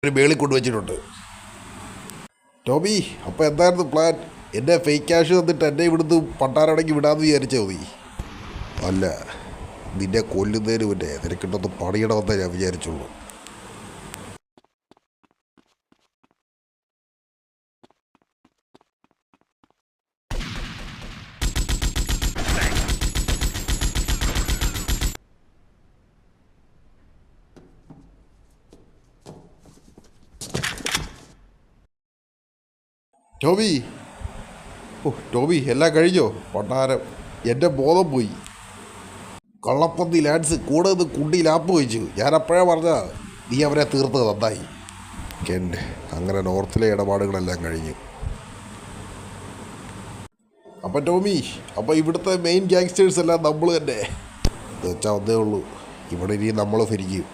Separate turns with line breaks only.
ഒരു മേളിൽ കൊണ്ടുവച്ചിട്ടുണ്ട്. ടോമി, അപ്പോൾ എന്തായിരുന്നു പ്ലാൻ? എന്നെ ഫേക്ക് ക്യാഷ് തന്നിട്ട് എന്നെ ഇവിടുന്ന് പണ്ടാരടങ്ങി വിടാമെന്ന് വിചാരിച്ചോ നീ? അല്ല, നിന്നെ കൊല്ലുന്നതിന് മുന്നേ നിനക്കിട്ടൊന്ന് പണിയണമെന്നേ ഞാൻ വിചാരിച്ചുള്ളൂ. ടോമി, ടോമി എല്ലാം കഴിഞ്ഞോ? പണ്ടാരം, എൻ്റെ ബോധം പോയി. കള്ളപ്പന്തി ലാൻസ് കൂടെ നിന്ന് കുണ്ടി ലാപ്പ് വെച്ചു. ഞാൻ അപ്പോഴേ പറഞ്ഞാ നീ അവരെ തീർത്ത് നന്നായി. കെൻഡ്, അങ്ങനെ നോർത്തിലെ ഇടപാടുകളെല്ലാം കഴിഞ്ഞു. അപ്പം ടോമി, അപ്പം ഇവിടുത്തെ മെയിൻ ഗ്യാങ്സ്റ്റേഴ്സ് എല്ലാം നമ്മൾ തന്നെ എന്ന് വെച്ചാൽ ഒന്നേ ഉള്ളൂ, ഇവിടെ ഇനി നമ്മൾ ഭരിക്കും.